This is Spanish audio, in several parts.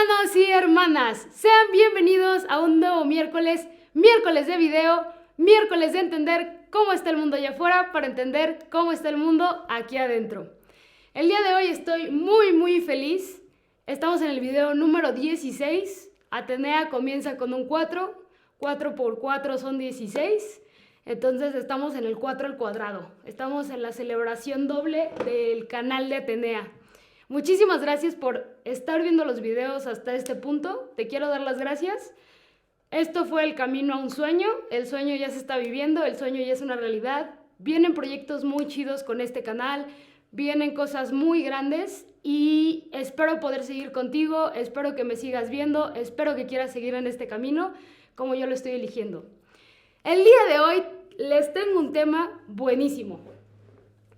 Hermanos y hermanas, sean bienvenidos a un nuevo miércoles de video, miércoles de entender cómo está el mundo allá afuera para entender cómo está el mundo aquí adentro. El día de hoy estoy muy feliz. Estamos en el video número 16. Atenea comienza con un 4. 4 por 4 son 16. Entonces estamos en el 4 al cuadrado. Estamos en la celebración doble del canal de Atenea. Muchísimas gracias por estar viendo los videos hasta este punto. Te quiero dar las gracias. Esto fue el camino a un sueño. El sueño ya se está viviendo, el sueño ya es una realidad. Vienen proyectos muy chidos con este canal, vienen cosas muy grandes y espero poder seguir contigo, espero que me sigas viendo, espero que quieras seguir en este camino como yo lo estoy eligiendo. El día de hoy les tengo un tema buenísimo.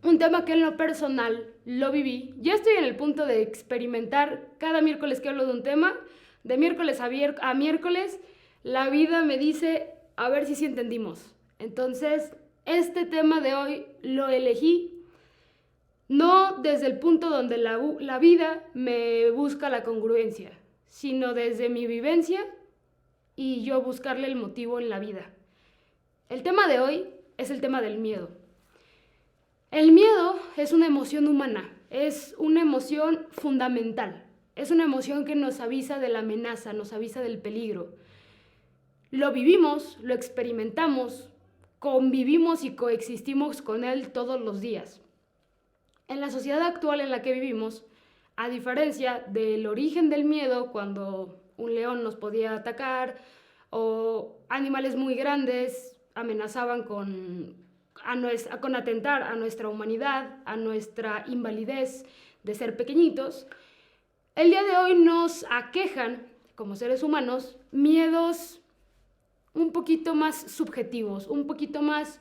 Un tema que en lo personal lo viví. Ya estoy en el punto de experimentar cada miércoles que hablo de un tema. De miércoles a miércoles, la vida me dice, a ver si entendimos. Entonces, este tema de hoy lo elegí no desde el punto donde la vida me busca la congruencia, sino desde mi vivencia y yo buscarle el motivo en la vida. El tema de hoy es el tema del miedo. El miedo es una emoción humana, es una emoción fundamental, es una emoción que nos avisa de la amenaza, nos avisa del peligro. Lo vivimos, lo experimentamos, convivimos y coexistimos con él todos los días. En la sociedad actual en la que vivimos, a diferencia del origen del miedo, cuando un león nos podía atacar o animales muy grandes amenazaban con atentar a nuestra humanidad, a nuestra invalidez de ser pequeñitos, el día de hoy nos aquejan, como seres humanos, miedos un poquito más subjetivos, un poquito más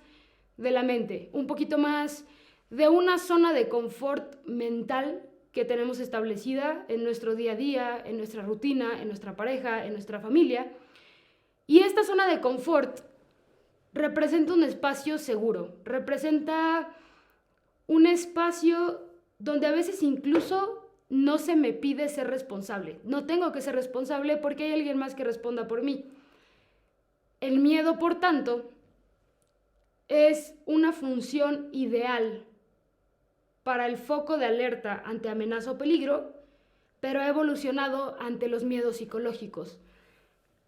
de la mente, un poquito más de una zona de confort mental que tenemos establecida en nuestro día a día, en nuestra rutina, en nuestra pareja, en nuestra familia. Y esta zona de confort representa un espacio seguro, representa un espacio donde a veces incluso no se me pide ser responsable. No tengo que ser responsable porque hay alguien más que responda por mí. El miedo, por tanto, es una función ideal para el foco de alerta ante amenaza o peligro, pero ha evolucionado ante los miedos psicológicos.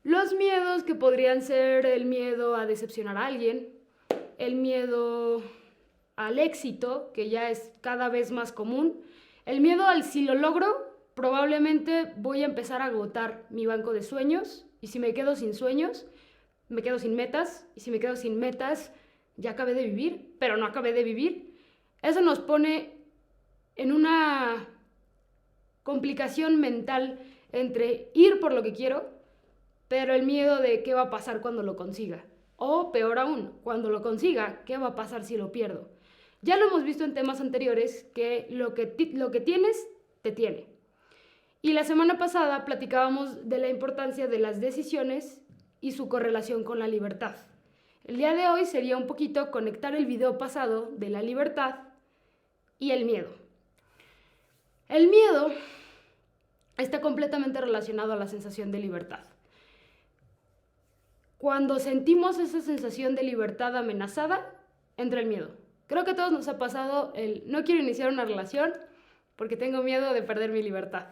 Los miedos que podrían ser el miedo a decepcionar a alguien, el miedo al éxito, que ya es cada vez más común, el miedo al si lo logro, probablemente voy a empezar a agotar mi banco de sueños, y si me quedo sin sueños, me quedo sin metas, y si me quedo sin metas, ya acabé de vivir, pero no acabé de vivir. Eso nos pone en una complicación mental entre ir por lo que quiero, pero el miedo de qué va a pasar cuando lo consiga. O peor aún, cuando lo consiga, ¿qué va a pasar si lo pierdo? Ya lo hemos visto en temas anteriores, que lo que tienes, te tiene. Y la semana pasada platicábamos de la importancia de las decisiones y su correlación con la libertad. El día de hoy sería un poquito conectar el video pasado de la libertad y el miedo. El miedo está completamente relacionado a la sensación de libertad. Cuando sentimos esa sensación de libertad amenazada, entra el miedo. Creo que a todos nos ha pasado el no quiero iniciar una relación porque tengo miedo de perder mi libertad.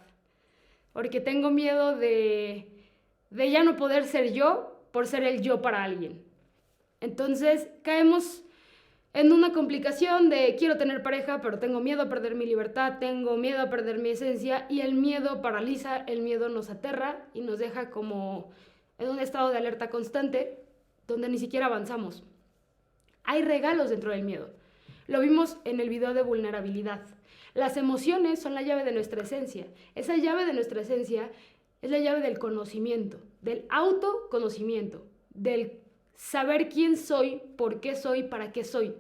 Porque tengo miedo de ya no poder ser yo por ser el yo para alguien. Entonces caemos en una complicación de quiero tener pareja, pero tengo miedo a perder mi libertad, tengo miedo a perder mi esencia y el miedo paraliza, el miedo nos aterra y nos deja como en un estado de alerta constante donde ni siquiera avanzamos. Hay regalos dentro del miedo. Lo vimos en el video de vulnerabilidad. Las emociones son la llave de nuestra esencia. Esa llave de nuestra esencia es la llave del conocimiento, del autoconocimiento, del saber quién soy, por qué soy, para qué soy.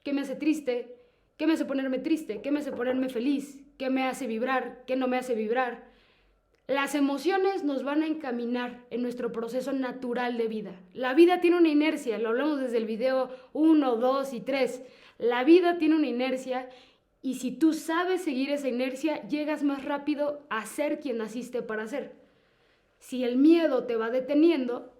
¿Qué me hace triste? ¿Qué me hace ponerme triste? ¿Qué me hace ponerme feliz? ¿Qué me hace vibrar? ¿Qué no me hace vibrar? Las emociones nos van a encaminar en nuestro proceso natural de vida. La vida tiene una inercia, lo hablamos desde el video 1, 2 y 3. La vida tiene una inercia Y si tú sabes seguir esa inercia, llegas más rápido a ser quien naciste para ser. Si el miedo te va deteniendo,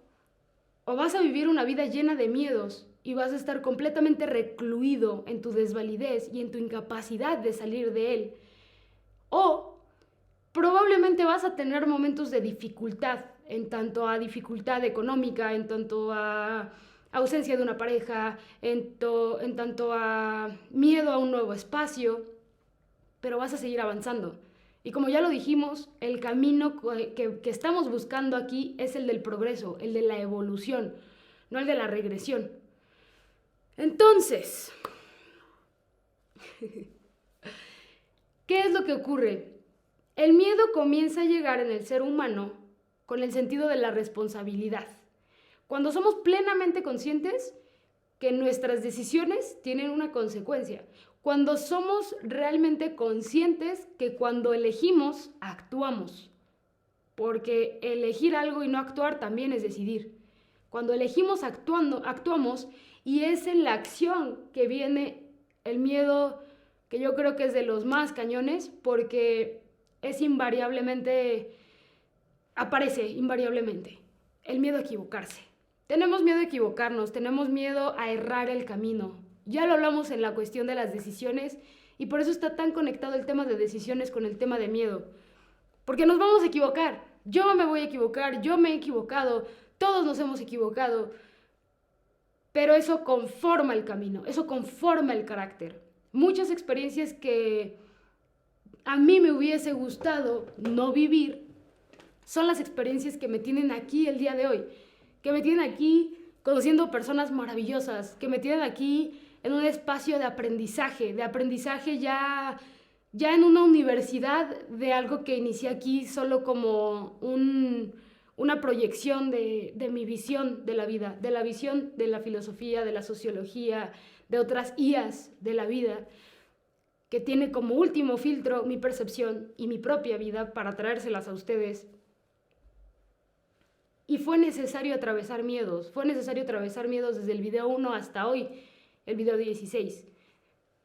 o vas a vivir una vida llena de miedos y vas a estar completamente recluido en tu desvalidez y en tu incapacidad de salir de él, o probablemente vas a tener momentos de dificultad, en tanto a dificultad económica, en tanto a ausencia de una pareja, en tanto a miedo a un nuevo espacio, pero vas a seguir avanzando. Y como ya lo dijimos, el camino que estamos buscando aquí es el del progreso, el de la evolución, no el de la regresión. Entonces, ¿qué es lo que ocurre? El miedo comienza a llegar en el ser humano con el sentido de la responsabilidad. Cuando somos plenamente conscientes que nuestras decisiones tienen una consecuencia. Cuando somos realmente conscientes que cuando elegimos, actuamos. Porque elegir algo y no actuar también es decidir. Cuando elegimos actuamos, y es en la acción que viene el miedo, que yo creo que es de los más cañones, porque es invariablemente, aparece invariablemente, el miedo a equivocarse. Tenemos miedo a equivocarnos, tenemos miedo a errar el camino. Ya lo hablamos en la cuestión de las decisiones y por eso está tan conectado el tema de decisiones con el tema de miedo. Porque nos vamos a equivocar. Yo me voy a equivocar, yo me he equivocado, todos nos hemos equivocado. Pero eso conforma el camino, eso conforma el carácter. Muchas experiencias que a mí me hubiese gustado no vivir son las experiencias que me tienen aquí el día de hoy, que me tienen aquí conociendo personas maravillosas, que me tienen aquí en un espacio de aprendizaje ya en una universidad de algo que inicié aquí solo como una proyección de mi visión de la vida, de la visión de la filosofía, de la sociología, de otras IAs de la vida, que tiene como último filtro mi percepción y mi propia vida para traérselas a ustedes. Y fue necesario atravesar miedos desde el video 1 hasta hoy, el video 16.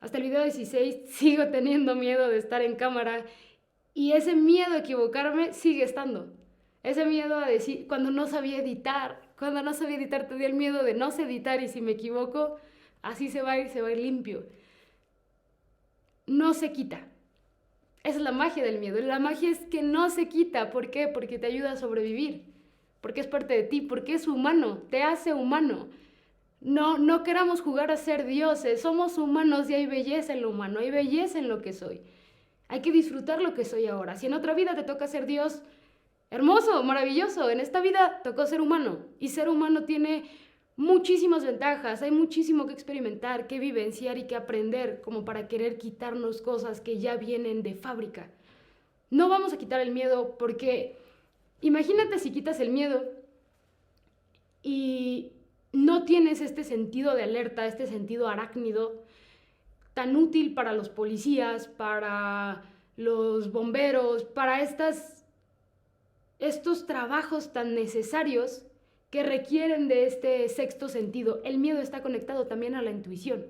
Hasta el video 16 sigo teniendo miedo de estar en cámara y ese miedo a equivocarme sigue estando. Ese miedo a decir, cuando no sabía editar te dio el miedo de no sé editar y si me equivoco, así se va a ir limpio. No se quita. Esa es la magia del miedo. La magia es que no se quita. ¿Por qué? Porque te ayuda a sobrevivir. Porque es parte de ti. Porque es humano. Te hace humano. No queramos jugar a ser dioses. Somos humanos y hay belleza en lo humano. Hay belleza en lo que soy. Hay que disfrutar lo que soy ahora. Si en otra vida te toca ser Dios, hermoso, maravilloso. En esta vida tocó ser humano. Y ser humano tiene muchísimas ventajas, hay muchísimo que experimentar, que vivenciar y que aprender como para querer quitarnos cosas que ya vienen de fábrica. No vamos a quitar el miedo porque imagínate si quitas el miedo y no tienes este sentido de alerta, este sentido arácnido tan útil para los policías, para los bomberos, para estos trabajos tan necesarios que requieren de este sexto sentido. El miedo está conectado también a la intuición.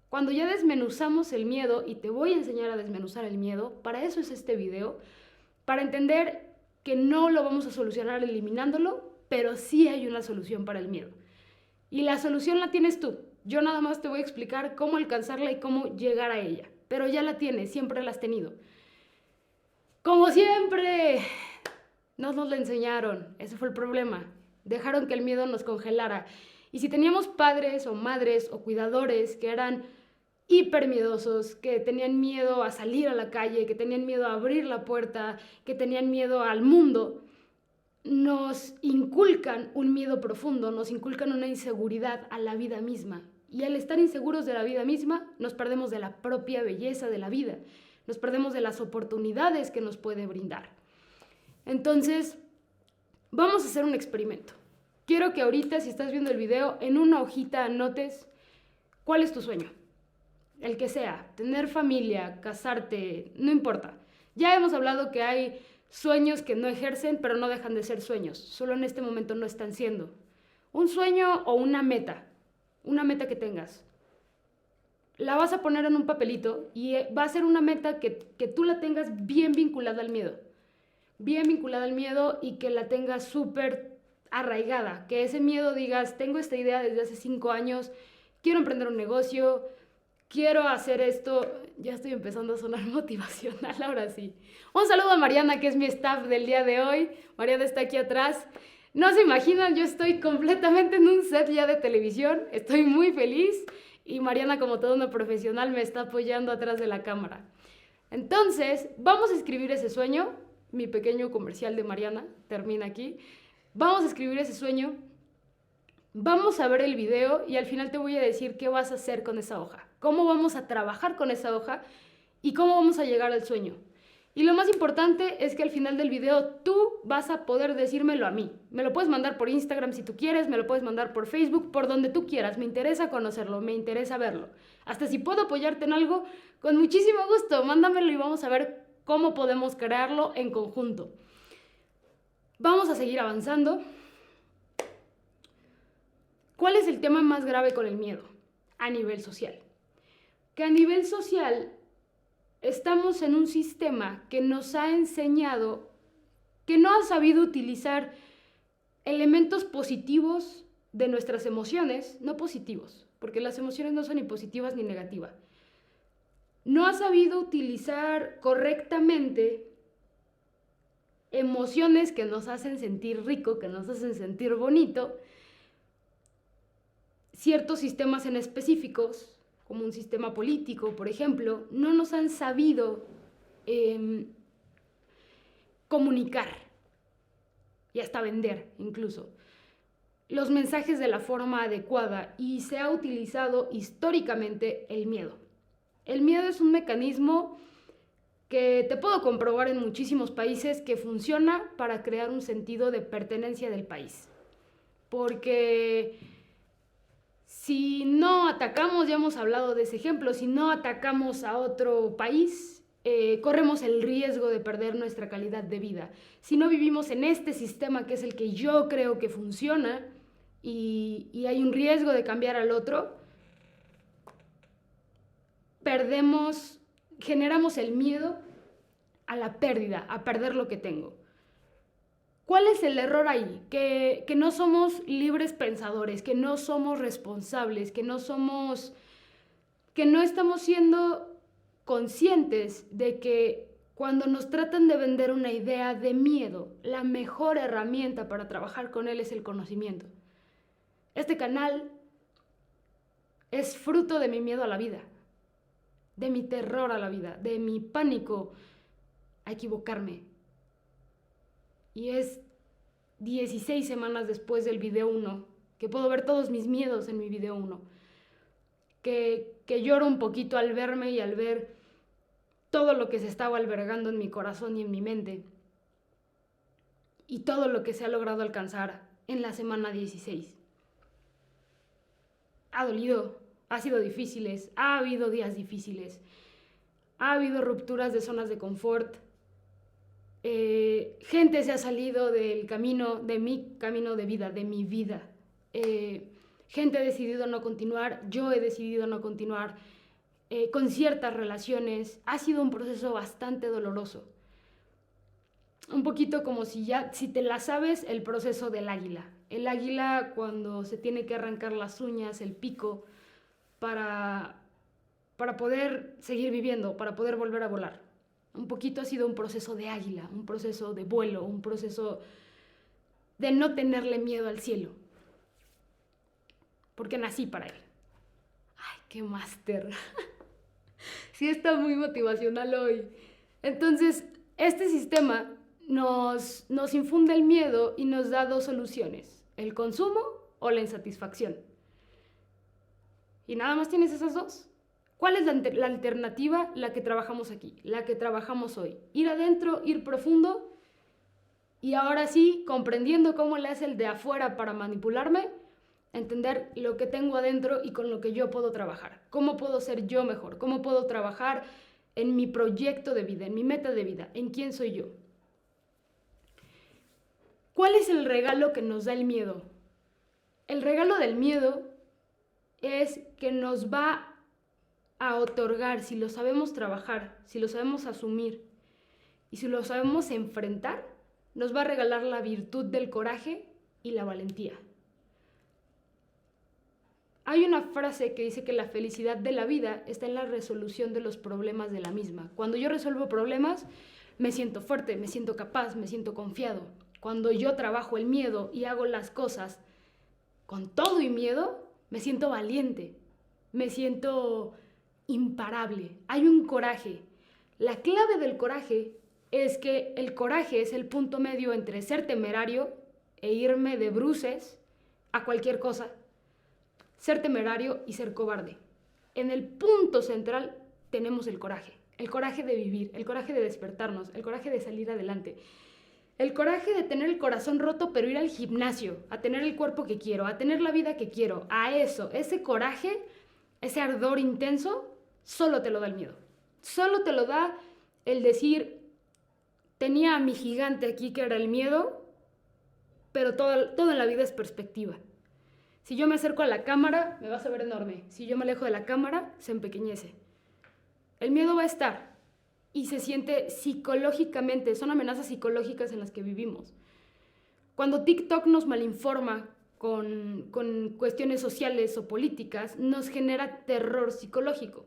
Cuando ya desmenuzamos el miedo, y te voy a enseñar a desmenuzar el miedo, para eso es este video, para entender que no lo vamos a solucionar eliminándolo, pero sí hay una solución para el miedo. Y la solución la tienes tú. Yo nada más te voy a explicar cómo alcanzarla y cómo llegar a ella. Pero ya la tienes, siempre la has tenido. Como siempre, no nos la enseñaron. Ese fue el problema. Dejaron que el miedo nos congelara. Y si teníamos padres o madres o cuidadores que eran hipermiedosos, que tenían miedo a salir a la calle, que tenían miedo a abrir la puerta, que tenían miedo al mundo, nos inculcan un miedo profundo, nos inculcan una inseguridad a la vida misma. Y al estar inseguros de la vida misma, nos perdemos de la propia belleza de la vida, nos perdemos de las oportunidades que nos puede brindar. Entonces, vamos a hacer un experimento. Quiero que ahorita, si estás viendo el video, en una hojita anotes cuál es tu sueño. El que sea, tener familia, casarte, no importa. Ya hemos hablado que hay sueños que no ejercen, pero no dejan de ser sueños. Solo en este momento no están siendo. Un sueño o una meta que tengas. la vas a poner en un papelito y va a ser una meta que tú la tengas bien vinculada al miedo. Bien vinculada al miedo y que la tengas súper arraigada. Que ese miedo digas, tengo esta idea desde hace 5 años, quiero emprender un negocio, quiero hacer esto. Ya estoy empezando a sonar motivacional, ahora sí. Un saludo a Mariana, que es mi staff del día de hoy. Mariana está aquí atrás. No se imaginan, yo estoy completamente en un set ya de televisión. Estoy muy feliz. Y Mariana, como toda una profesional, me está apoyando atrás de la cámara. Entonces, vamos a escribir ese sueño. Mi pequeño comercial de Mariana termina aquí. Vamos a escribir ese sueño. Vamos a ver el video y al final te voy a decir qué vas a hacer con esa hoja. Cómo vamos a trabajar con esa hoja y cómo vamos a llegar al sueño. Y lo más importante es que al final del video tú vas a poder decírmelo a mí. Me lo puedes mandar por Instagram si tú quieres, me lo puedes mandar por Facebook, por donde tú quieras. Me interesa conocerlo, me interesa verlo. Hasta si puedo apoyarte en algo, con muchísimo gusto, mándamelo y vamos a ver cómo podemos crearlo en conjunto. Vamos a seguir avanzando. ¿Cuál es el tema más grave con el miedo? A nivel social. Que a nivel social estamos en un sistema que nos ha enseñado, que no ha sabido utilizar elementos positivos de nuestras emociones, no positivos, porque las emociones no son ni positivas ni negativas. No ha sabido utilizar correctamente emociones que nos hacen sentir rico, que nos hacen sentir bonito, ciertos sistemas en específicos, como un sistema político, por ejemplo, no nos han sabido comunicar y hasta vender incluso los mensajes de la forma adecuada, y se ha utilizado históricamente el miedo. El miedo es un mecanismo que te puedo comprobar en muchísimos países que funciona para crear un sentido de pertenencia del país. Porque si no atacamos, ya hemos hablado de ese ejemplo, si no atacamos a otro país, corremos el riesgo de perder nuestra calidad de vida. Si no vivimos en este sistema que es el que yo creo que funciona y hay un riesgo de cambiar al otro, generamos el miedo a la pérdida, a perder lo que tengo. ¿Cuál es el error ahí? Que no somos libres pensadores, que no somos responsables, que no estamos siendo conscientes de que cuando nos tratan de vender una idea de miedo, la mejor herramienta para trabajar con él es el conocimiento. Este canal es fruto de mi miedo a la vida, de mi terror a la vida, de mi pánico a equivocarme. Y es 16 semanas después del video 1, que puedo ver todos mis miedos en mi video 1, que lloro un poquito al verme y al ver todo lo que se estaba albergando en mi corazón y en mi mente, y todo lo que se ha logrado alcanzar en la semana 16. Ha dolido, ha sido difíciles, ha habido días difíciles, ha habido rupturas de zonas de confort, gente se ha salido del camino, de mi camino de vida, de mi vida. Gente ha decidido no continuar, yo he decidido no continuar con ciertas relaciones. Ha sido un proceso bastante doloroso. Un poquito como si te la sabes, el proceso del águila. El águila cuando se tiene que arrancar las uñas, el pico, para poder seguir viviendo, para poder volver a volar. Un poquito ha sido un proceso de águila, un proceso de vuelo, un proceso de no tenerle miedo al cielo. Porque nací para él. ¡Ay, qué máster! Sí, está muy motivacional hoy. Entonces, este sistema nos infunde el miedo y nos da 2 soluciones: el consumo o la insatisfacción. Y nada más tienes esas 2. ¿Cuál es la alternativa? La que trabajamos aquí, la que trabajamos hoy. Ir adentro, ir profundo, y ahora sí, comprendiendo cómo le hace el de afuera para manipularme, entender lo que tengo adentro y con lo que yo puedo trabajar. ¿Cómo puedo ser yo mejor? ¿Cómo puedo trabajar en mi proyecto de vida, en mi meta de vida, en quién soy yo? ¿Cuál es el regalo que nos da el miedo? El regalo del miedo es que nos va a otorgar, si lo sabemos trabajar, si lo sabemos asumir y si lo sabemos enfrentar, nos va a regalar la virtud del coraje y la valentía. Hay una frase que dice que la felicidad de la vida está en la resolución de los problemas de la misma. Cuando yo resuelvo problemas, me siento fuerte, me siento capaz, me siento confiado. Cuando yo trabajo el miedo y hago las cosas con todo y miedo, me siento valiente, me siento imparable. Hay un coraje. La clave del coraje es que el coraje es el punto medio entre ser temerario e irme de bruces a cualquier cosa, ser temerario y ser cobarde. En el punto central tenemos el coraje de vivir, el coraje de despertarnos, el coraje de salir adelante, el coraje de tener el corazón roto pero ir al gimnasio, a tener el cuerpo que quiero, a tener la vida que quiero, a eso, ese coraje, ese ardor intenso, solo te lo da el miedo. Solo te lo da el decir, tenía a mi gigante aquí que era el miedo, pero todo en la vida es perspectiva. Si yo me acerco a la cámara, me vas a ver enorme. Si yo me alejo de la cámara, se empequeñece. El miedo va a estar y se siente psicológicamente, son amenazas psicológicas en las que vivimos. Cuando TikTok nos malinforma con cuestiones sociales o políticas, nos genera terror psicológico.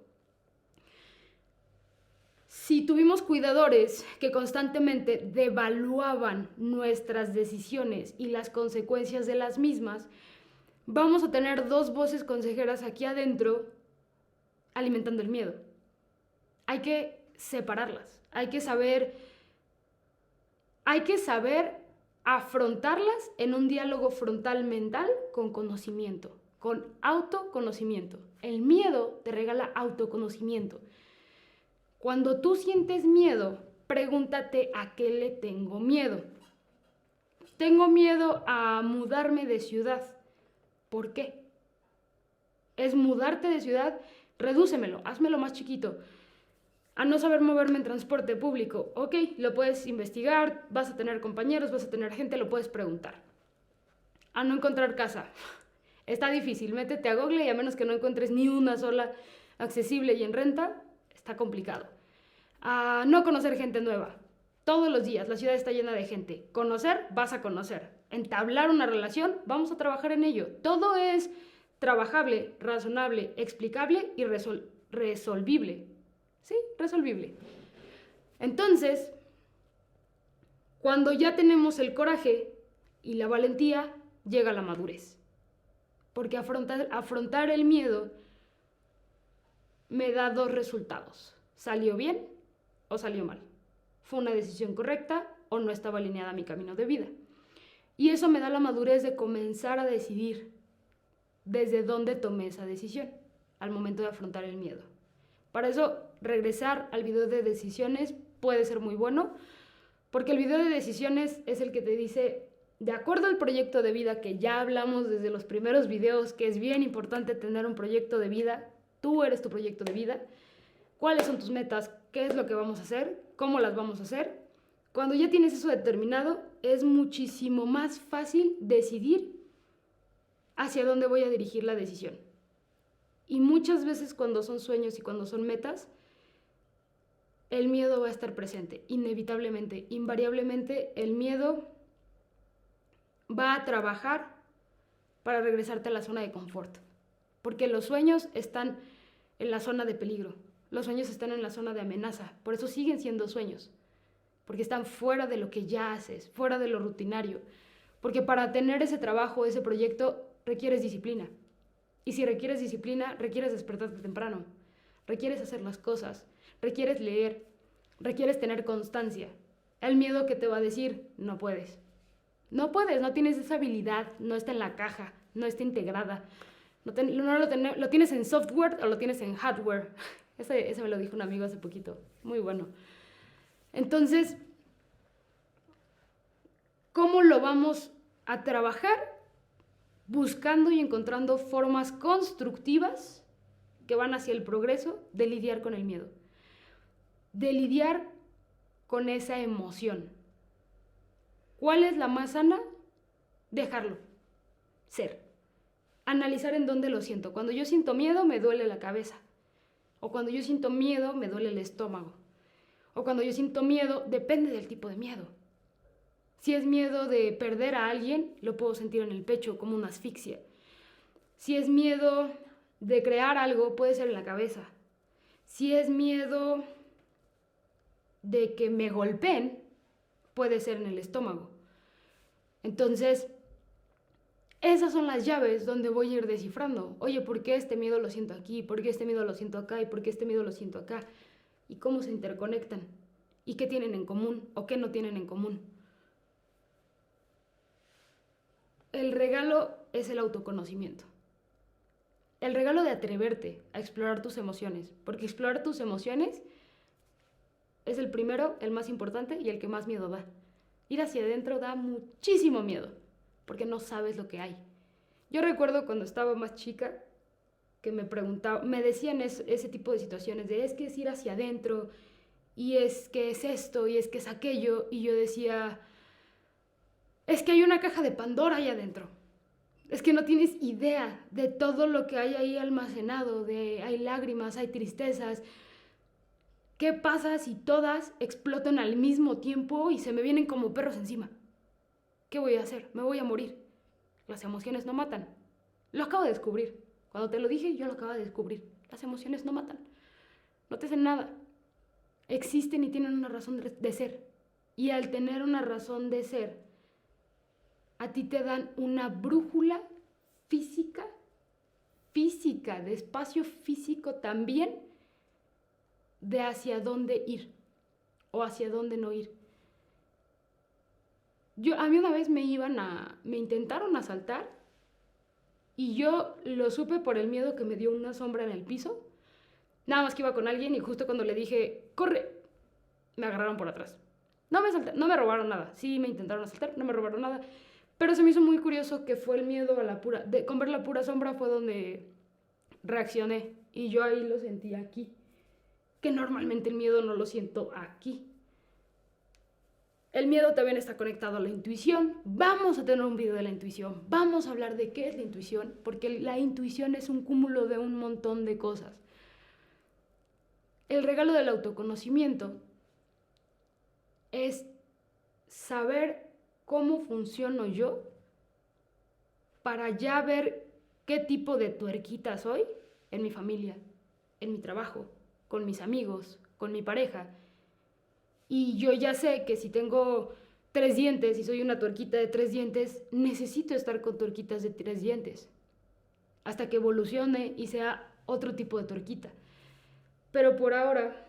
Si tuvimos cuidadores que constantemente devaluaban nuestras decisiones y las consecuencias de las mismas, vamos a tener dos voces consejeras aquí adentro alimentando el miedo. Hay que separarlas, hay que saber afrontarlas en un diálogo frontal mental con conocimiento, con autoconocimiento. El miedo te regala autoconocimiento. Cuando tú sientes miedo, pregúntate a qué le tengo miedo. Tengo miedo a mudarme de ciudad. ¿Por qué? ¿Es mudarte de ciudad? Redúcemelo, házmelo más chiquito. A no saber moverme en transporte público. Ok, lo puedes investigar, vas a tener compañeros, vas a tener gente, lo puedes preguntar. A no encontrar casa. Está difícil, métete a Google y a menos que no encuentres ni una sola accesible y en renta, está complicado. A no conocer gente nueva. Todos los días la ciudad está llena de gente. Conocer, vas a conocer. Entablar una relación, vamos a trabajar en ello. Todo es trabajable, razonable, explicable y resolvible. ¿Sí? Resolvible. Entonces, cuando ya tenemos el coraje y la valentía, llega la madurez. Porque afrontar el miedo me da dos resultados. ¿Salió bien o salió mal? ¿Fue una decisión correcta o no estaba alineada a mi camino de vida? Y eso me da la madurez de comenzar a decidir desde dónde tomé esa decisión al momento de afrontar el miedo. Para eso, regresar al video de decisiones puede ser muy bueno, porque el video de decisiones es el que te dice, de acuerdo al proyecto de vida que ya hablamos desde los primeros videos, que es bien importante tener un proyecto de vida, tú eres tu proyecto de vida, cuáles son tus metas, qué es lo que vamos a hacer, cómo las vamos a hacer. Cuando ya tienes eso determinado, es muchísimo más fácil decidir hacia dónde voy a dirigir la decisión. Y muchas veces cuando son sueños y cuando son metas, el miedo va a estar presente, inevitablemente, invariablemente el miedo va a trabajar para regresarte a la zona de confort. Porque los sueños están en la zona de peligro, los sueños están en la zona de amenaza, por eso siguen siendo sueños. Porque están fuera de lo que ya haces, fuera de lo rutinario. Porque para tener ese trabajo, ese proyecto, requieres disciplina. Y si requieres disciplina, requieres despertarte temprano. Requieres hacer las cosas. Requieres leer. Requieres tener constancia. El miedo que te va a decir, no puedes. No puedes, no tienes esa habilidad, no está en la caja, no está integrada. Lo tienes en software o lo tienes en hardware. Ese me lo dijo un amigo hace poquito. Muy bueno. Entonces, ¿cómo lo vamos a trabajar? Buscando y encontrando formas constructivas que van hacia el progreso de lidiar con el miedo, de lidiar con esa emoción. ¿Cuál es la más sana? Dejarlo ser. Analizar en dónde lo siento. Cuando yo siento miedo, me duele la cabeza. O cuando yo siento miedo, me duele el estómago. O cuando yo siento miedo, depende del tipo de miedo. Si es miedo de perder a alguien, lo puedo sentir en el pecho como una asfixia. Si es miedo de crear algo, puede ser en la cabeza. Si es miedo de que me golpeen, puede ser en el estómago. Entonces, esas son las llaves donde voy a ir descifrando. Oye, ¿por qué este miedo lo siento aquí? ¿Por qué este miedo lo siento acá? ¿Y por qué este miedo lo siento acá? ¿Y cómo se interconectan? ¿Y qué tienen en común o qué no tienen en común? El regalo es el autoconocimiento. El regalo de atreverte a explorar tus emociones. Porque explorar tus emociones es el primero, el más importante y el que más miedo da. Ir hacia adentro da muchísimo miedo, porque no sabes lo que hay. Yo recuerdo cuando estaba más chica que me preguntaban, me decían ese tipo de situaciones de es que es ir hacia adentro, y es que es esto, y es que es aquello, y yo decía, es que hay una caja de Pandora ahí adentro. Es que no tienes idea de todo lo que hay ahí almacenado, hay lágrimas, hay tristezas. ¿Qué pasa si todas explotan al mismo tiempo y se me vienen como perros encima? ¿Qué voy a hacer? Me voy a morir. Las emociones no matan. Lo acabo de descubrir. Cuando te lo dije, yo lo acabo de descubrir. Las emociones no matan. No te hacen nada. Existen y tienen una razón de ser. Y al tener una razón de ser, a ti te dan una brújula física, de espacio físico también, de hacia dónde ir o hacia dónde no ir. A mí una vez me intentaron asaltar y yo lo supe por el miedo que me dio una sombra en el piso. Nada más que iba con alguien y justo cuando le dije, corre, me agarraron por atrás. No me robaron nada. Sí, me intentaron asaltar, no me robaron nada. Pero se me hizo muy curioso que fue el miedo con ver la pura sombra fue donde reaccioné. Y yo ahí lo sentí aquí. Que normalmente el miedo no lo siento aquí. El miedo también está conectado a la intuición. Vamos a tener un video de la intuición. Vamos a hablar de qué es la intuición, porque la intuición es un cúmulo de un montón de cosas. El regalo del autoconocimiento es saber cómo funciono yo para ya ver qué tipo de tuerquita soy en mi familia, en mi trabajo, con mis amigos, con mi pareja. Y yo ya sé que si tengo 3 dientes y soy una tuerquita de 3 dientes, necesito estar con tuerquitas de 3 dientes. Hasta que evolucione y sea otro tipo de tuerquita. Pero por ahora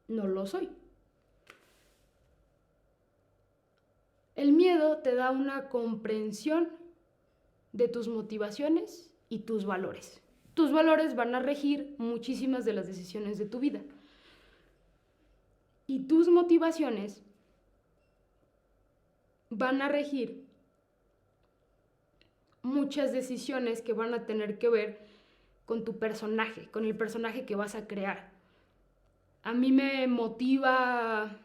no lo soy. El miedo te da una comprensión de tus motivaciones y tus valores. Tus valores van a regir muchísimas de las decisiones de tu vida. Y tus motivaciones van a regir muchas decisiones que van a tener que ver con tu personaje, con el personaje que vas a crear. A mí me motiva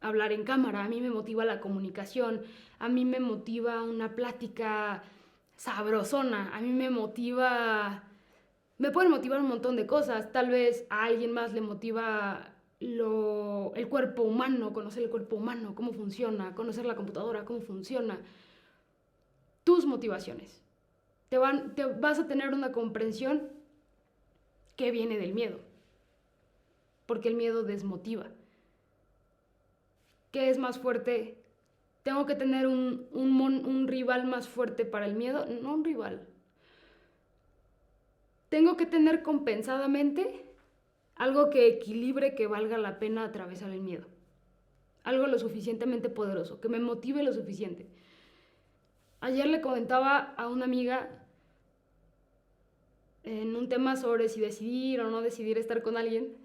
hablar en cámara, a mí me motiva la comunicación, a mí me motiva una plática sabrosona, a mí me pueden motivar un montón de cosas. Tal vez a alguien más le motiva el cuerpo humano, conocer el cuerpo humano, cómo funciona, conocer la computadora, cómo funciona. Tus motivaciones. Vas a tener una comprensión que viene del miedo, porque el miedo desmotiva. ¿Qué es más fuerte? ¿Tengo que tener un rival más fuerte para el miedo? No un rival. Tengo que tener compensadamente algo que equilibre, que valga la pena atravesar el miedo. Algo lo suficientemente poderoso, que me motive lo suficiente. Ayer le comentaba a una amiga en un tema sobre si decidir o no decidir estar con alguien.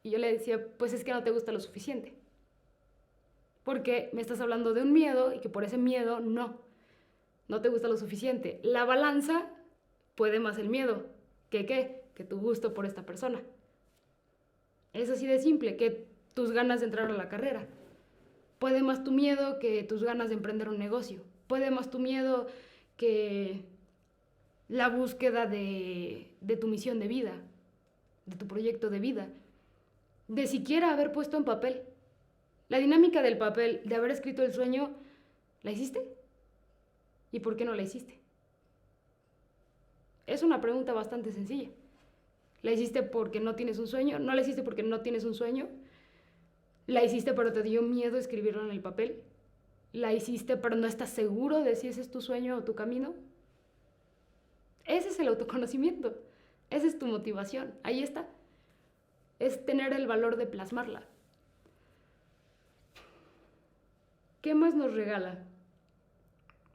Y yo le decía, pues es que no te gusta lo suficiente. Porque me estás hablando de un miedo y que por ese miedo no te gusta lo suficiente. La balanza puede más el miedo que tu gusto por esta persona. Es así de simple, que tus ganas de entrar a la carrera. Puede más tu miedo que tus ganas de emprender un negocio. Puede más tu miedo que la búsqueda de tu misión de vida, de tu proyecto de vida, de siquiera haber puesto en papel. La dinámica del papel, de haber escrito el sueño, ¿la hiciste? ¿Y por qué no la hiciste? Es una pregunta bastante sencilla. ¿La hiciste porque no tienes un sueño? ¿No la hiciste porque no tienes un sueño? ¿La hiciste pero te dio miedo escribirlo en el papel? ¿La hiciste pero no estás seguro de si ese es tu sueño o tu camino? Ese es el autoconocimiento. Esa es tu motivación. Ahí está. Es tener el valor de plasmarla. ¿Qué más nos regala?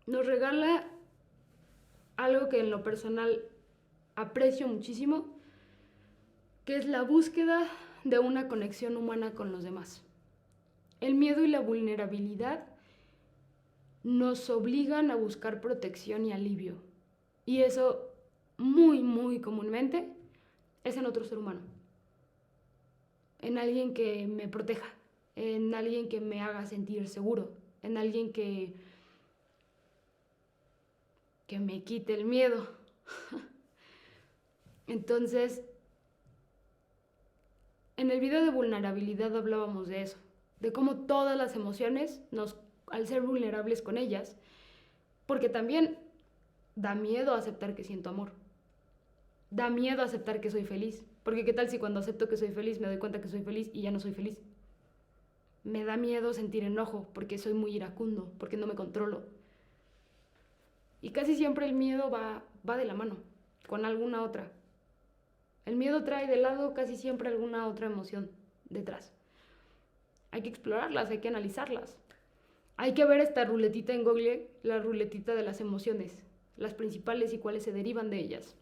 Nos regala algo que en lo personal aprecio muchísimo, que es la búsqueda de una conexión humana con los demás. El miedo y la vulnerabilidad nos obligan a buscar protección y alivio. Y eso muy, muy comúnmente es en otro ser humano. En alguien que me proteja, en alguien que me haga sentir seguro, en alguien que me quite el miedo. Entonces, en el video de vulnerabilidad hablábamos de eso, de cómo todas las emociones, al ser vulnerables con ellas, porque también da miedo aceptar que siento amor, da miedo aceptar que soy feliz, porque qué tal si cuando acepto que soy feliz me doy cuenta que soy feliz y ya no soy feliz. Me da miedo sentir enojo porque soy muy iracundo, porque no me controlo. Y casi siempre el miedo va de la mano, con alguna otra. El miedo trae de lado casi siempre alguna otra emoción detrás. Hay que explorarlas, hay que analizarlas. Hay que ver esta ruletita en Google, la ruletita de las emociones, las principales y cuáles se derivan de ellas.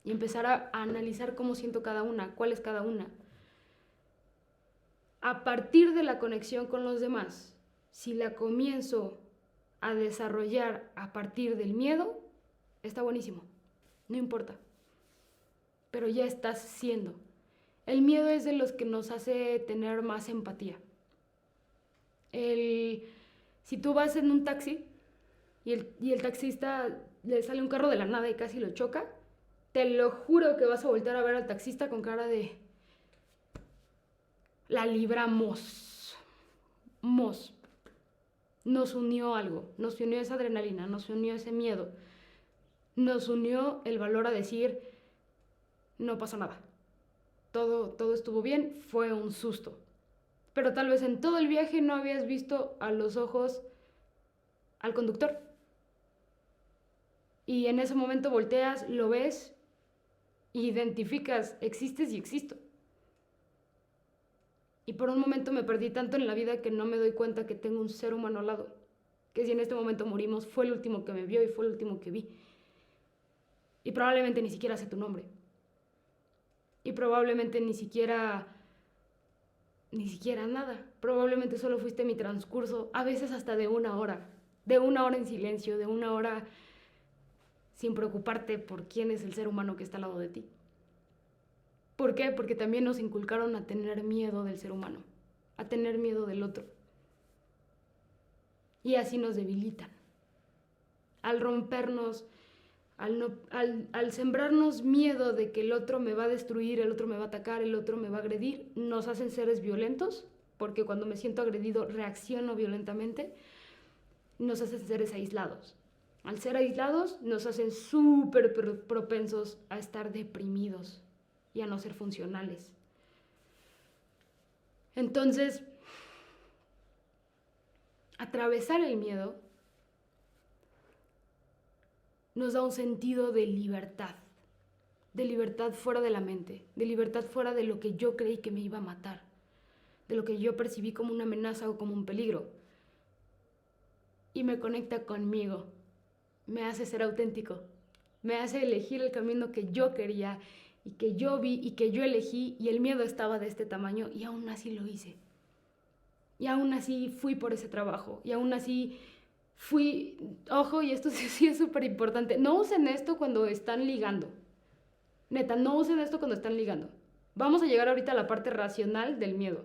Y empezar a analizar cómo siento cada una, cuál es cada una. A partir de la conexión con los demás, si la comienzo a desarrollar a partir del miedo, está buenísimo, no importa, pero ya estás siendo. El miedo es de los que nos hace tener más empatía. Si tú vas en un taxi y el taxista le sale un carro de la nada y casi lo choca, te lo juro que vas a voltear a ver al taxista con cara de... La libramos. Nos unió algo, nos unió esa adrenalina, nos unió ese miedo, nos unió el valor a decir, no pasa nada, todo estuvo bien, fue un susto. Pero tal vez en todo el viaje no habías visto a los ojos al conductor. Y en ese momento volteas, lo ves, identificas, existes y existo. Y por un momento me perdí tanto en la vida que no me doy cuenta que tengo un ser humano al lado. Que si en este momento morimos, fue el último que me vio y fue el último que vi. Y probablemente ni siquiera sé tu nombre. Y probablemente ni siquiera nada. Probablemente solo fuiste mi transcurso, a veces hasta de una hora. De una hora en silencio, de una hora sin preocuparte por quién es el ser humano que está al lado de ti. ¿Por qué? Porque también nos inculcaron a tener miedo del ser humano, a tener miedo del otro. Y así nos debilitan. Al rompernos, al sembrarnos miedo de que el otro me va a destruir, el otro me va a atacar, el otro me va a agredir, nos hacen seres violentos, porque cuando me siento agredido reacciono violentamente, nos hacen seres aislados. Al ser aislados nos hacen súper propensos a estar deprimidos y a no ser funcionales. Entonces, atravesar el miedo nos da un sentido de libertad fuera de la mente, de libertad fuera de lo que yo creí que me iba a matar, de lo que yo percibí como una amenaza o como un peligro. Y me conecta conmigo, me hace ser auténtico, me hace elegir el camino que yo quería y que yo vi y que yo elegí, y el miedo estaba de este tamaño y aún así lo hice. Y aún así fui por ese trabajo, y aún así fui, ojo, y esto sí es súper importante, no usen esto cuando están ligando. Neta, no usen esto cuando están ligando. Vamos a llegar ahorita a la parte racional del miedo.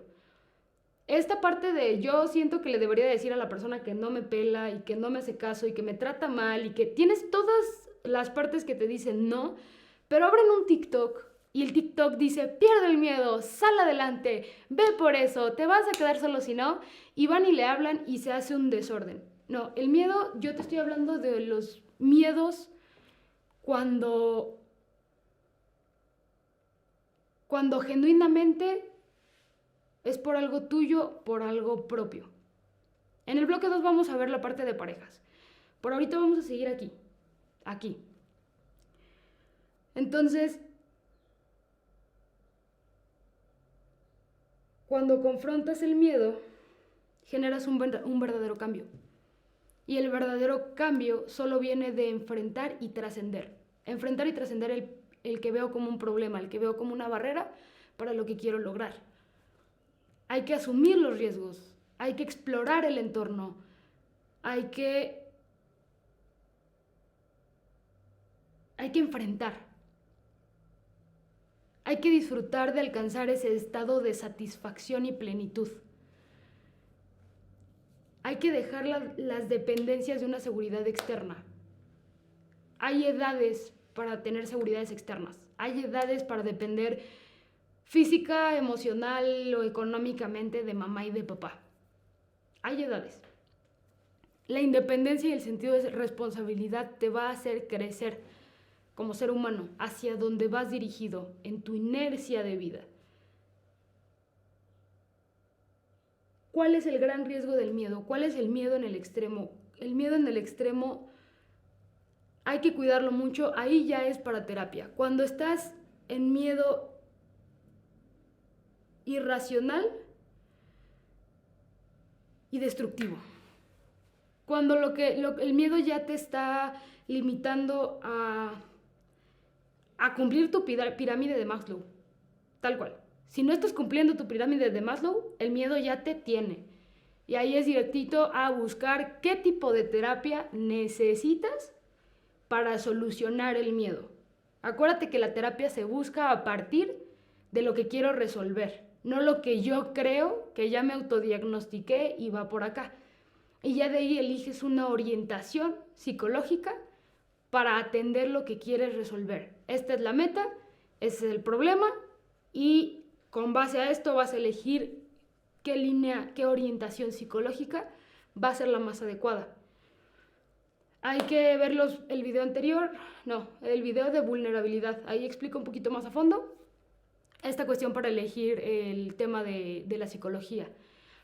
Esta parte de yo siento que le debería decir a la persona que no me pela y que no me hace caso y que me trata mal y que tienes las partes que te dicen no, pero abren un TikTok y el TikTok dice, pierde el miedo, sal adelante, ve por eso, te vas a quedar solo si no, y van y le hablan y se hace un desorden. No, el miedo, yo te estoy hablando de los miedos cuando genuinamente es por algo tuyo, por algo propio. En el bloque 2 vamos a ver la parte de parejas. Por ahorita vamos a seguir aquí. Entonces, cuando confrontas el miedo, generas un verdadero cambio. Y el verdadero cambio solo viene de enfrentar y trascender. Enfrentar y trascender el que veo como un problema, el que veo como una barrera para lo que quiero lograr. Hay que asumir los riesgos, hay que explorar el entorno, hay que enfrentar. Hay que disfrutar de alcanzar ese estado de satisfacción y plenitud. Hay que dejar las dependencias de una seguridad externa. Hay edades para tener seguridades externas. Hay edades para depender física, emocional o económicamente de mamá y de papá. Hay edades. La independencia y el sentido de responsabilidad te va a hacer crecer como ser humano hacia donde vas dirigido en tu inercia de vida. ¿Cuál es el gran riesgo del miedo? ¿Cuál es el miedo en el extremo? El miedo en el extremo hay que cuidarlo mucho, ahí ya es para terapia. Cuando estás en miedo irracional y destructivo. Cuando el miedo ya te está limitando a cumplir tu pirámide de Maslow, tal cual. Si no estás cumpliendo tu pirámide de Maslow, el miedo ya te tiene. Y ahí es directito a buscar qué tipo de terapia necesitas para solucionar el miedo. Acuérdate que la terapia se busca a partir de lo que quiero resolver, no lo que yo creo que ya me autodiagnostiqué y va por acá. Y ya de ahí eliges una orientación psicológica para atender lo que quieres resolver. Esta es la meta, ese es el problema y con base a esto vas a elegir qué orientación psicológica va a ser la más adecuada. Hay que ver el video anterior, el video de vulnerabilidad. Ahí explico un poquito más a fondo esta cuestión para elegir el tema de la psicología.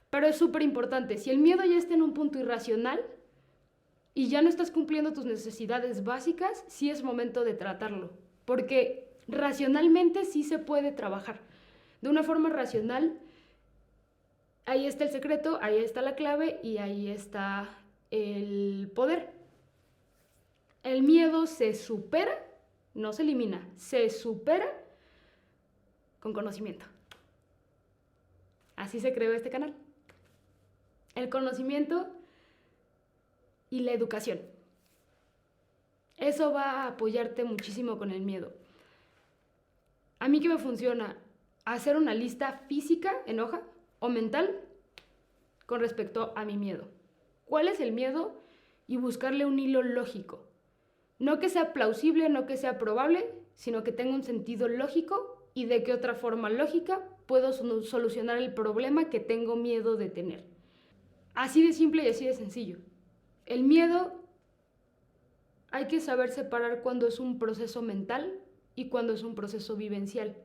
Pero es súper importante, si el miedo ya está en un punto irracional y ya no estás cumpliendo tus necesidades básicas, sí es momento de tratarlo. Porque racionalmente sí se puede trabajar. De una forma racional, ahí está el secreto, ahí está la clave y ahí está el poder. El miedo se supera, no se elimina, se supera con conocimiento. Así se creó este canal. El conocimiento y la educación. Eso va a apoyarte muchísimo con el miedo. A mí, ¿qué me funciona? Hacer una lista física en hoja o mental con respecto a mi miedo. ¿Cuál es el miedo? Y buscarle un hilo lógico. No que sea plausible, no que sea probable, sino que tenga un sentido lógico y de qué otra forma lógica puedo solucionar el problema que tengo miedo de tener. Así de simple y así de sencillo. El miedo hay que saber separar cuando es un proceso mental y cuando es un proceso vivencial.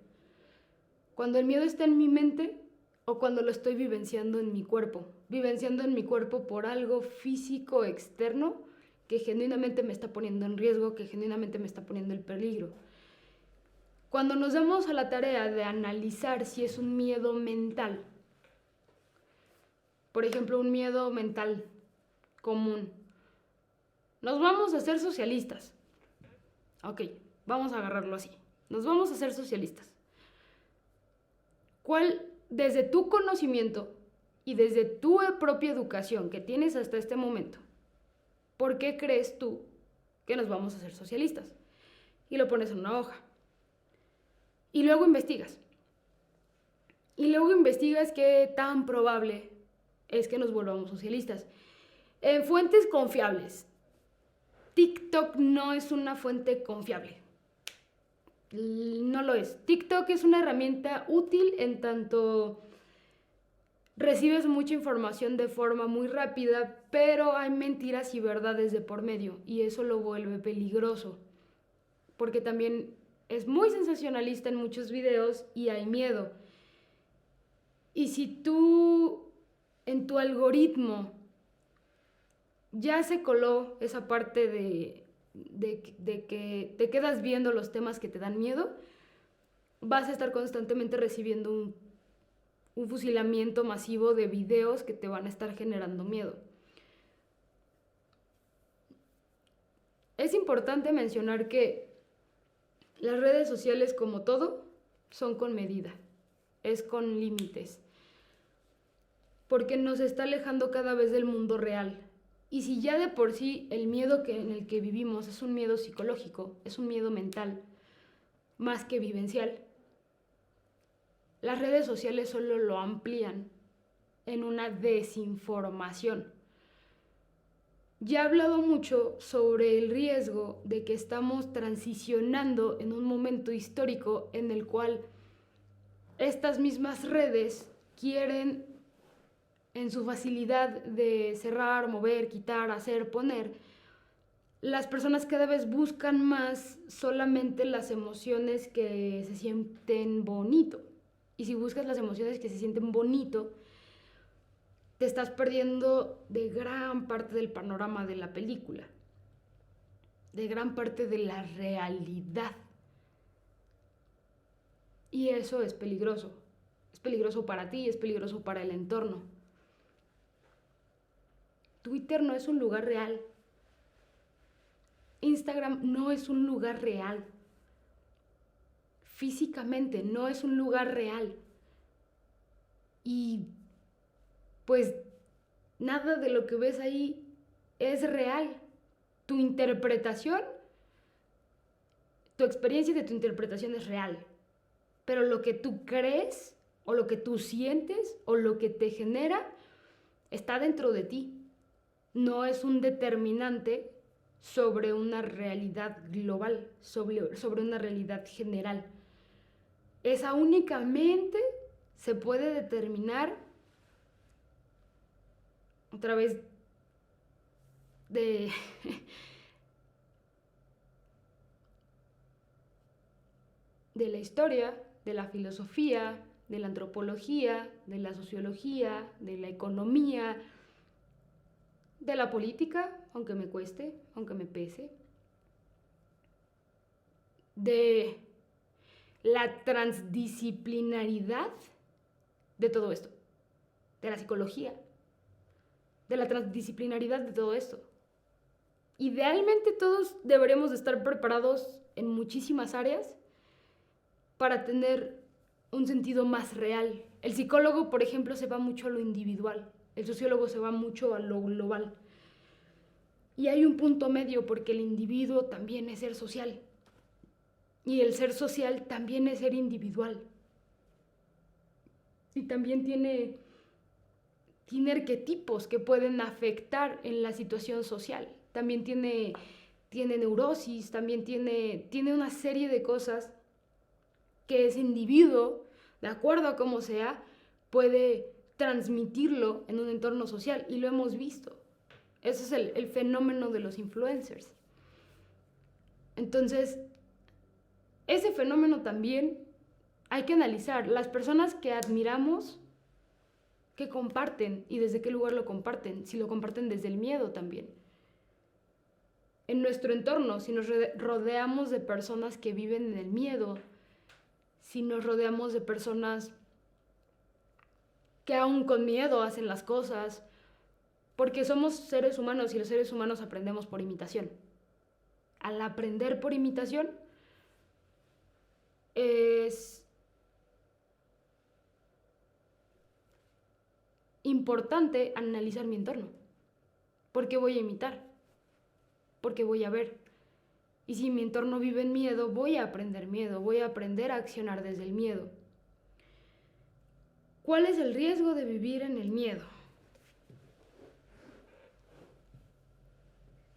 Cuando el miedo está en mi mente o cuando lo estoy vivenciando en mi cuerpo. Vivenciando en mi cuerpo por algo físico externo que genuinamente me está poniendo en riesgo, que genuinamente me está poniendo en peligro. Cuando nos damos a la tarea de analizar si es un miedo mental, por ejemplo, un miedo mental común, nos vamos a hacer socialistas. Ok, vamos a agarrarlo así. Nos vamos a hacer socialistas. ¿Cuál, desde tu conocimiento y desde tu propia educación que tienes hasta este momento, por qué crees tú que nos vamos a hacer socialistas? Y lo pones en una hoja. Y luego investigas. Y luego investigas qué tan probable es que nos volvamos socialistas. En fuentes confiables. TikTok no es una fuente confiable. No lo es. TikTok es una herramienta útil en tanto recibes mucha información de forma muy rápida, pero hay mentiras y verdades de por medio y eso lo vuelve peligroso, porque también es muy sensacionalista en muchos videos y hay miedo. Y si tú en tu algoritmo ya se coló esa parte de que te quedas viendo los temas que te dan miedo, vas a estar constantemente recibiendo un fusilamiento masivo de videos que te van a estar generando miedo. Es importante mencionar que las redes sociales, como todo, son con medida, es con límites, porque nos está alejando cada vez del mundo real. Y si ya de por sí el miedo en el que vivimos es un miedo psicológico, es un miedo mental, más que vivencial, las redes sociales solo lo amplían en una desinformación. Ya he hablado mucho sobre el riesgo de que estamos transicionando en un momento histórico en el cual estas mismas redes quieren, en su facilidad de cerrar, mover, quitar, hacer, poner, las personas cada vez buscan más solamente las emociones que se sienten bonito. Y si buscas las emociones que se sienten bonito, te estás perdiendo de gran parte del panorama de la película, de gran parte de la realidad. Y eso es peligroso. Es peligroso para ti, es peligroso para el entorno. Twitter no es un lugar real. Instagram no es un lugar real. Físicamente no es un lugar real. Y pues nada de lo que ves ahí es real. Tu interpretación, tu experiencia de tu interpretación es real. Pero lo que tú crees o lo que tú sientes o lo que te genera está dentro de ti. No es un determinante sobre una realidad global, sobre una realidad general. Esa únicamente se puede determinar a través de la historia, de la filosofía, de la antropología, de la sociología, de la economía, de la política, aunque me cueste, aunque me pese, de la transdisciplinaridad de todo esto, de la psicología, de la transdisciplinaridad de todo esto. Idealmente todos deberíamos de estar preparados en muchísimas áreas para tener un sentido más real. El psicólogo, por ejemplo, se va mucho a lo individual, el sociólogo se va mucho a lo global. Y hay un punto medio porque el individuo también es ser social. Y el ser social también es ser individual. Y también tiene arquetipos que pueden afectar en la situación social. También tiene neurosis, también tiene una serie de cosas que ese individuo, de acuerdo a cómo sea, puede transmitirlo en un entorno social. Y lo hemos visto. Ese es el fenómeno de los influencers. Entonces, ese fenómeno también hay que analizar. Las personas que admiramos, ¿qué comparten y desde qué lugar lo comparten? Si lo comparten desde el miedo también. En nuestro entorno, si nos rodeamos de personas que viven en el miedo, si nos rodeamos de personas que aún con miedo hacen las cosas, porque somos seres humanos y los seres humanos aprendemos por imitación. Al aprender por imitación, es importante analizar mi entorno. ¿Por qué voy a imitar? ¿Por qué voy a ver? Y si mi entorno vive en miedo, voy a aprender miedo, voy a aprender a accionar desde el miedo. ¿Cuál es el riesgo de vivir en el miedo?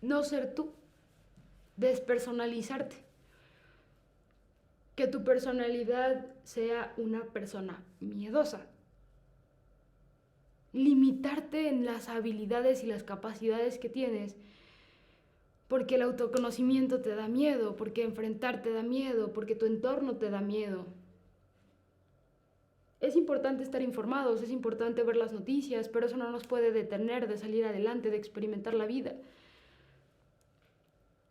No ser tú. despersonalizarte. Que tu personalidad sea una persona miedosa. Limitarte en las habilidades y las capacidades que tienes, porque el autoconocimiento te da miedo, porque enfrentarte da miedo, porque tu entorno te da miedo. Es importante estar informados, es importante ver las noticias, pero eso no nos puede detener de salir adelante, de experimentar la vida,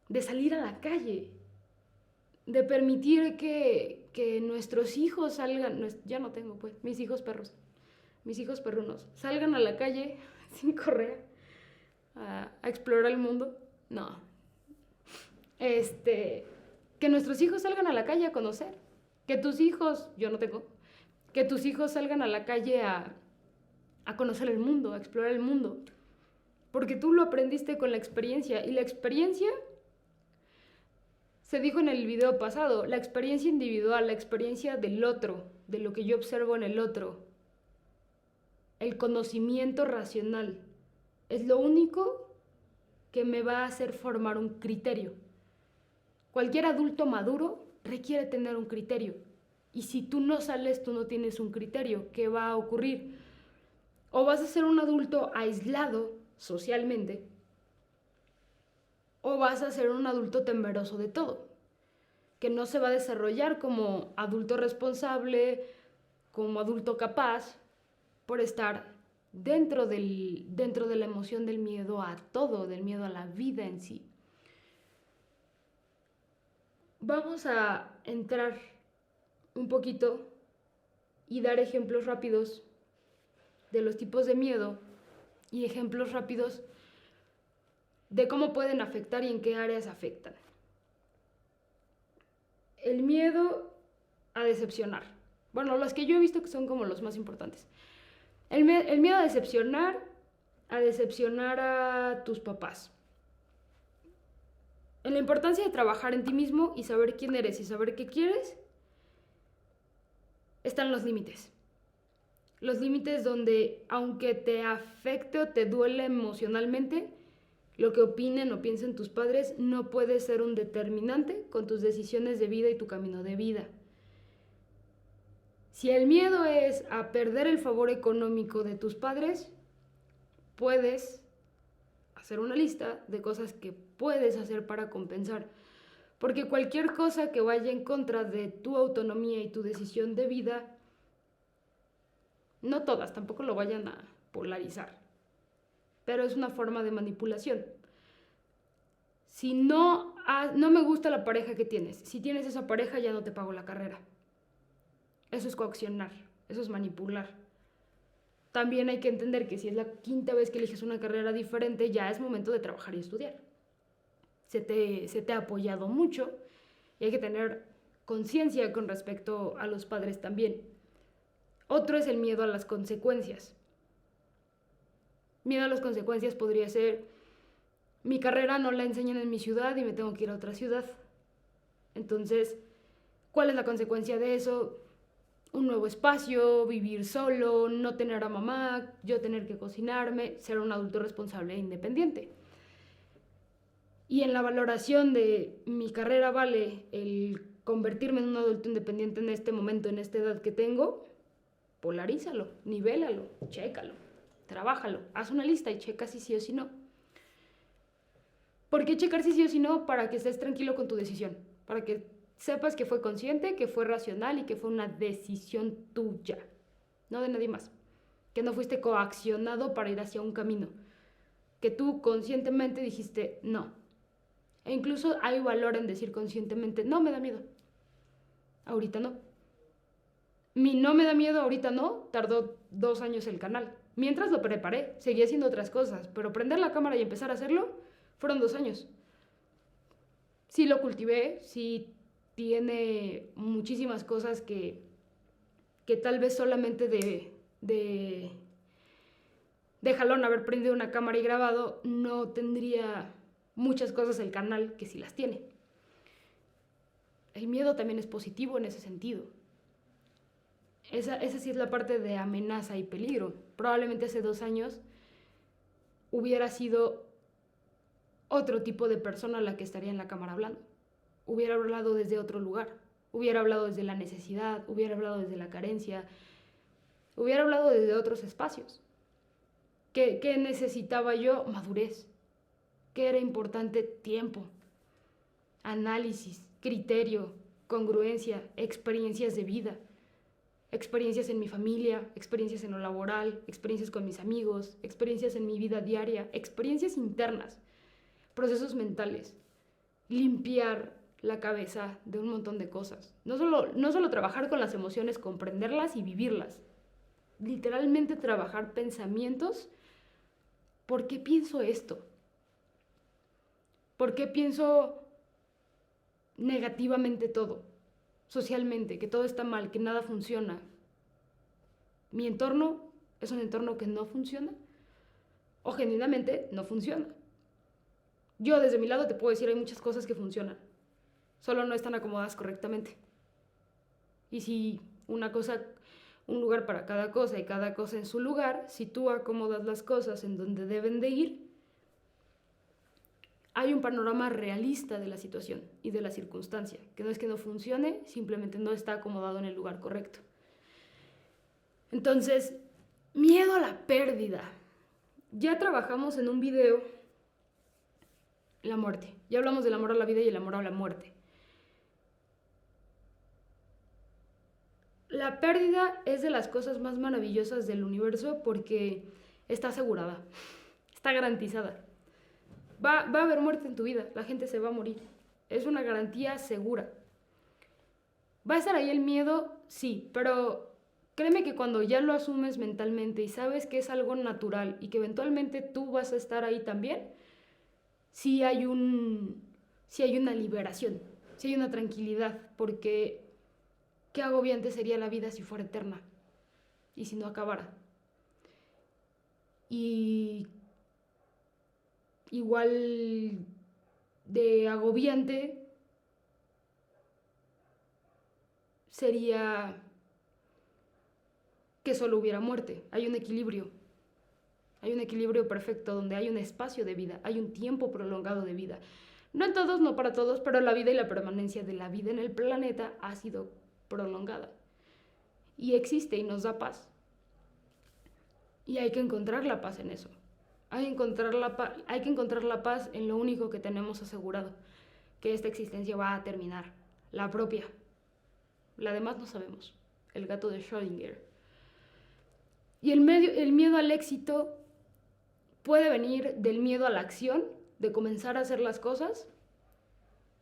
de salir a la calle, de permitir que nuestros hijos salgan, ya no tengo pues, mis hijos perrunos, salgan a la calle sin correa a explorar el mundo. No. Que nuestros hijos salgan a la calle a conocer. Que tus hijos, yo no tengo, que tus hijos salgan a la calle a conocer el mundo, a explorar el mundo. Porque tú lo aprendiste con la experiencia. Y la experiencia, se dijo en el video pasado, la experiencia individual, la experiencia del otro, de lo que yo observo en el otro, el conocimiento racional, es lo único que me va a hacer formar un criterio. Cualquier adulto maduro requiere tener un criterio. Y si tú no sales, tú no tienes un criterio. ¿Qué va a ocurrir? O vas a ser un adulto aislado socialmente, o vas a ser un adulto temeroso de todo, que no se va a desarrollar como adulto responsable, como adulto capaz, por estar dentro de la emoción del miedo a todo, del miedo a la vida en sí. Vamos a entrar un poquito y dar ejemplos rápidos de los tipos de miedo y ejemplos rápidos de cómo pueden afectar y en qué áreas afectan. El miedo a decepcionar. Bueno, los que yo he visto que son como los más importantes. El miedo a decepcionar a tus papás. En la importancia de trabajar en ti mismo y saber quién eres y saber qué quieres, están los límites. Los límites donde, aunque te afecte o te duele emocionalmente, lo que opinen o piensen tus padres no puede ser un determinante con tus decisiones de vida y tu camino de vida. Si el miedo es a perder el favor económico de tus padres, puedes hacer una lista de cosas que puedes hacer para compensar. Porque cualquier cosa que vaya en contra de tu autonomía y tu decisión de vida, no todas, tampoco lo vayan a polarizar, pero es una forma de manipulación. Si no me gusta la pareja que tienes, si tienes esa pareja ya no te pago la carrera. Eso es coaccionar, eso es manipular. También hay que entender que si es la quinta vez que eliges una carrera diferente, ya es momento de trabajar y estudiar. Se te ha apoyado mucho y hay que tener conciencia con respecto a los padres también. Otro es el miedo a las consecuencias. Miedo a las consecuencias podría ser, mi carrera no la enseñan en mi ciudad y me tengo que ir a otra ciudad. Entonces, ¿cuál es la consecuencia de eso? Un nuevo espacio, vivir solo, no tener a mamá, yo tener que cocinarme, ser un adulto responsable e independiente. Y en la valoración de mi carrera vale el convertirme en un adulto independiente en este momento, en esta edad que tengo, polarízalo, nivélalo, chécalo, trabájalo, haz una lista y checa si sí o si no. ¿Por qué checar si sí o si no? Para que estés tranquilo con tu decisión, para que sepas que fue consciente, que fue racional y que fue una decisión tuya, no de nadie más. Que no fuiste coaccionado para ir hacia un camino, que tú conscientemente dijiste no. E incluso hay valor en decir conscientemente, no me da miedo, ahorita no. Mi no me da miedo, ahorita no, tardó 2 años el canal. Mientras lo preparé, seguí haciendo otras cosas, pero prender la cámara y empezar a hacerlo fueron 2 años. Sí lo cultivé, sí tiene muchísimas cosas que tal vez solamente de jalón haber prendido una cámara y grabado no tendría muchas cosas el canal que sí las tiene. El miedo también es positivo en ese sentido. Esa sí es la parte de amenaza y peligro. Probablemente hace 2 años hubiera sido otro tipo de persona a la que estaría en la cámara hablando. Hubiera hablado desde otro lugar, hubiera hablado desde la necesidad, hubiera hablado desde la carencia, hubiera hablado desde otros espacios. ¿Qué necesitaba yo? Madurez. ¿Qué era importante? Tiempo, análisis, criterio, congruencia, experiencias de vida, experiencias en mi familia, experiencias en lo laboral, experiencias con mis amigos, experiencias en mi vida diaria, experiencias internas, procesos mentales, limpiar la cabeza de un montón de cosas. No solo trabajar con las emociones, comprenderlas y vivirlas. Literalmente trabajar pensamientos. ¿Por qué pienso esto? ¿Por qué pienso negativamente todo? Socialmente, que todo está mal, que nada funciona. ¿Mi entorno es un entorno que no funciona? ¿O genuinamente no funciona? Yo desde mi lado te puedo decir, hay muchas cosas que funcionan, solo no están acomodadas correctamente. Y si un lugar para cada cosa y cada cosa en su lugar, si tú acomodas las cosas en donde deben de ir, hay un panorama realista de la situación y de la circunstancia, que no es que no funcione, simplemente no está acomodado en el lugar correcto. Entonces, miedo a la pérdida. Ya trabajamos en un video la muerte. Ya hablamos del amor a la vida y el amor a la muerte. La pérdida es de las cosas más maravillosas del universo porque está asegurada, está garantizada. Va a haber muerte en tu vida, la gente se va a morir. Es una garantía segura. ¿Va a estar ahí el miedo? Sí, pero créeme que cuando ya lo asumes mentalmente y sabes que es algo natural y que eventualmente tú vas a estar ahí también, sí hay una liberación, sí hay una tranquilidad, porque qué agobiante sería la vida si fuera eterna y si no acabara. Y igual de agobiante sería que solo hubiera muerte. Hay un equilibrio perfecto donde hay un espacio de vida, hay un tiempo prolongado de vida. No en todos, no para todos, pero la vida y la permanencia de la vida en el planeta ha sido prolongada. Y existe y nos da paz. Y hay que encontrar la paz en eso. Hay que encontrar la paz en lo único que tenemos asegurado, que esta existencia va a terminar, la propia. La demás no sabemos, el gato de Schrödinger. Y el miedo al éxito puede venir del miedo a la acción, de comenzar a hacer las cosas,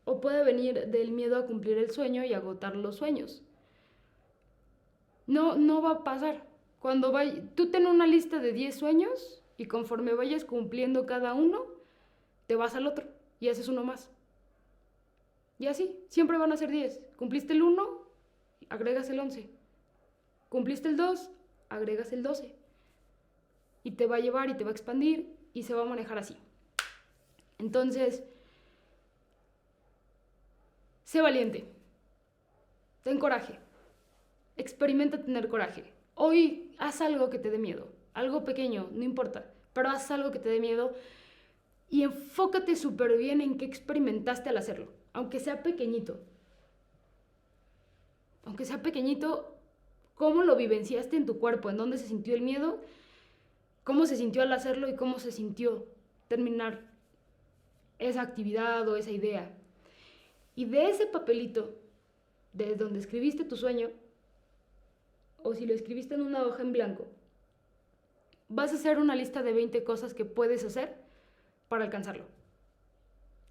o puede venir del miedo a cumplir el sueño y agotar los sueños. No va a pasar. Tú ten una lista de 10 sueños y conforme vayas cumpliendo cada uno, te vas al otro y haces uno más. Y así, siempre van a ser 10. Cumpliste el 1, agregas el 11. Cumpliste el 2, agregas el 12. Y te va a llevar y te va a expandir y se va a manejar así. Entonces, sé valiente. Ten coraje. Experimenta tener coraje. Hoy haz algo que te dé miedo. Algo pequeño, no importa. Pero haz algo que te dé miedo y enfócate súper bien en qué experimentaste al hacerlo. Aunque sea pequeñito. Aunque sea pequeñito, ¿cómo lo vivenciaste en tu cuerpo? ¿En dónde se sintió el miedo? ¿Cómo se sintió al hacerlo y cómo se sintió terminar esa actividad o esa idea? Y de ese papelito, de donde escribiste tu sueño, o si lo escribiste en una hoja en blanco, vas a hacer una lista de 20 cosas que puedes hacer para alcanzarlo.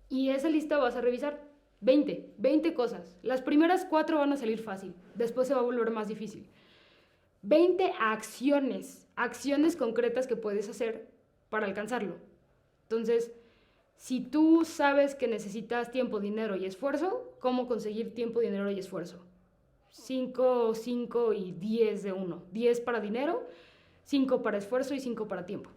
Y esa lista vas a revisar 20 cosas. Las primeras 4 van a salir fácil, después se va a volver más difícil. 20 acciones concretas que puedes hacer para alcanzarlo. Entonces, si tú sabes que necesitas tiempo, dinero y esfuerzo, ¿cómo conseguir tiempo, dinero y esfuerzo? 5, 5 y 10 de uno. 10 para dinero, 5 para esfuerzo y 5 para tiempo.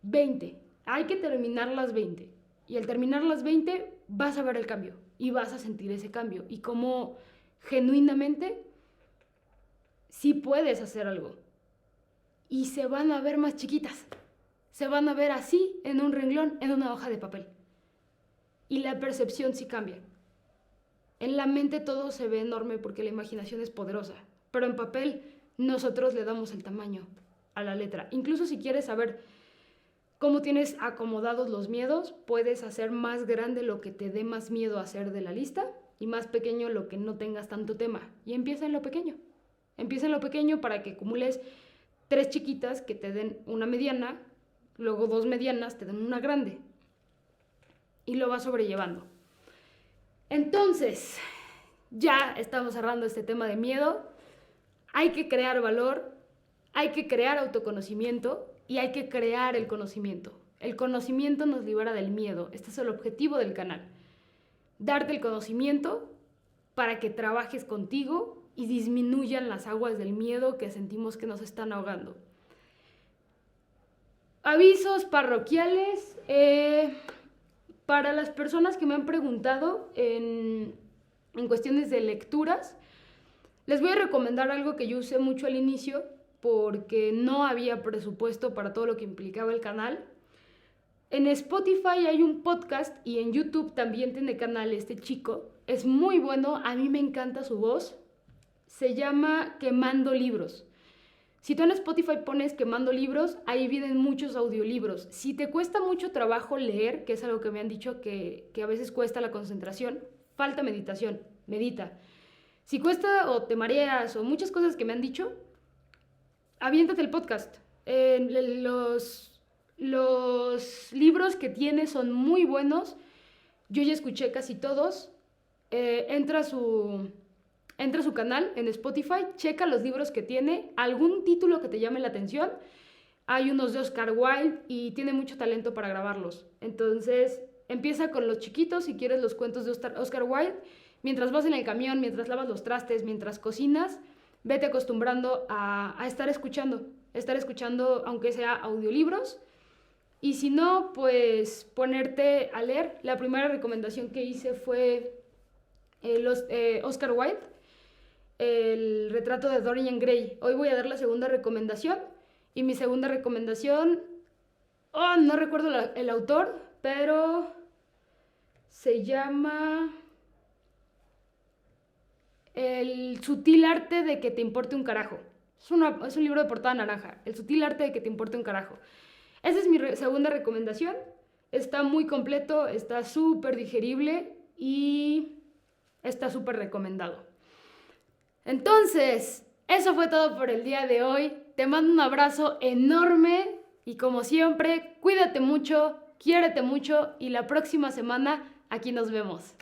20. Hay que terminar las 20. Y al terminar las 20 vas a ver el cambio y vas a sentir ese cambio. Y cómo genuinamente sí puedes hacer algo. Y se van a ver más chiquitas. se van a ver así en un renglón, en una hoja de papel. Y la percepción sí cambia. En la mente todo se ve enorme porque la imaginación es poderosa, pero en papel nosotros le damos el tamaño a la letra. Incluso si quieres saber cómo tienes acomodados los miedos, puedes hacer más grande lo que te dé más miedo hacer de la lista y más pequeño lo que no tengas tanto tema. Y empieza en lo pequeño. Empieza en lo pequeño para que acumules 3 chiquitas que te den una mediana, luego 2 medianas te den una grande. Y lo vas sobrellevando. Entonces, ya estamos cerrando este tema de miedo. Hay que crear valor, hay que crear autoconocimiento y hay que crear el conocimiento. El conocimiento nos libera del miedo. Este es el objetivo del canal. Darte el conocimiento para que trabajes contigo y disminuyan las aguas del miedo que sentimos que nos están ahogando. Avisos parroquiales. Para las personas que me han preguntado en cuestiones de lecturas, les voy a recomendar algo que yo usé mucho al inicio porque no había presupuesto para todo lo que implicaba el canal. En Spotify hay un podcast y en YouTube también tiene canal este chico. Es muy bueno, a mí me encanta su voz. Se llama Quemando Libros. Si tú en Spotify pones Quemando Libros, ahí vienen muchos audiolibros. Si te cuesta mucho trabajo leer, que es algo que me han dicho que a veces cuesta la concentración, falta meditación, medita. Si cuesta o te mareas o muchas cosas que me han dicho, aviéntate el podcast. Los libros que tiene son muy buenos. Yo ya escuché casi todos. Entra a su canal en Spotify, checa los libros que tiene, algún título que te llame la atención. Hay unos de Oscar Wilde y tiene mucho talento para grabarlos. Entonces, empieza con los chiquitos si quieres los cuentos de Oscar Wilde. Mientras vas en el camión, mientras lavas los trastes, mientras cocinas, vete acostumbrando a estar escuchando aunque sea audiolibros. Y si no, pues ponerte a leer. La primera recomendación que hice fue Oscar Wilde, el retrato de Dorian Gray. Hoy voy a dar la segunda recomendación. Y mi segunda recomendación, no recuerdo el autor, pero se llama El sutil arte de que te importe un carajo. Es un libro de portada naranja. El sutil arte de que te importe un carajo. Esa es mi segunda recomendación. Está muy completo, está súper digerible y está súper recomendado. Entonces, eso fue todo por el día de hoy. Te mando un abrazo enorme y como siempre, cuídate mucho, quiérete mucho y la próxima semana aquí nos vemos.